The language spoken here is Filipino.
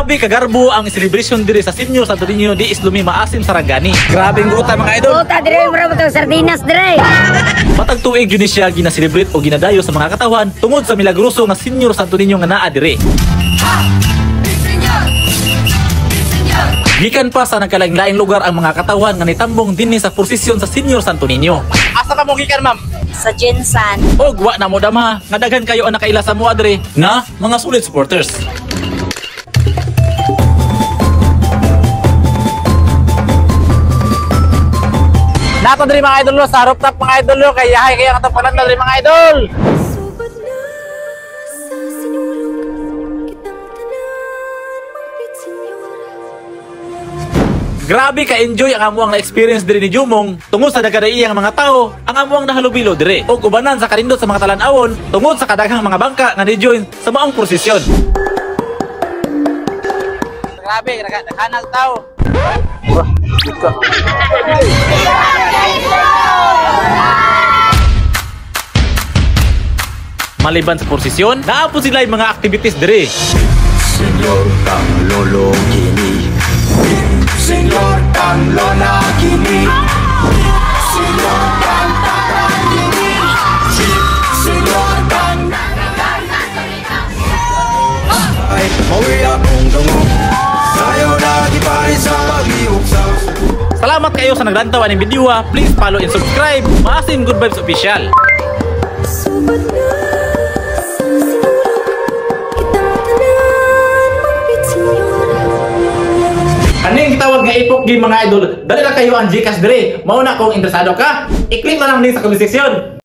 Grabe kagarbo ang celebration diri sa Senior Santo Niño di Islumi Maasin Sarangani. Grabe ang guta mga idol. Puta dire bro butang sardinas dire. Matag tuig yun siya gina-celebrate o ginadayo sa mga katawan tungod sa milagroso nga Senior Santo Niño nga naa dire. Gikan pa sa nagkalain-laing lugar ang mga katawan nga nitambong dinhi sa prosesyon sa Senior Santo Niño. Asa ka mo gikan, ma'am? Sa Jensan. Og wa na mo dama nga daghan kayo ang nakaila sa mo adre na mga solid supporters. Nato diri mga idol sa rooftop mga idol kay yahay kaya katapalan na diri mga idol. Grabe ka-enjoy ang amuang na-experience diri ni Jumong tungod sa nagkadaiyang mga tao ang amuang nahalubilo diri o ubanan sa karindot sa mga talan-awon tungod sa kadaghang mga bangka nga ni-join sa maong prosesyon. Grabe, naghanag tao. Maliban sa prosesyon, naapos sila yung mga activities diri. Senyor kang lolo kini, Senyor kang lola kini, Senyor kang tata kini, Senyor kang ay mawi akong dungo, sayo lagi pa rin sa pag-iuksaw. Salamat kayo sa naglantaw ng video. Please follow and subscribe. Maasin Good Vibes Official. Kaning gitawag nga ipok game mga idol. Dali na kayo ang Gcash dire. Mao na kung interesado ka, i-click lang ang link sa comment section.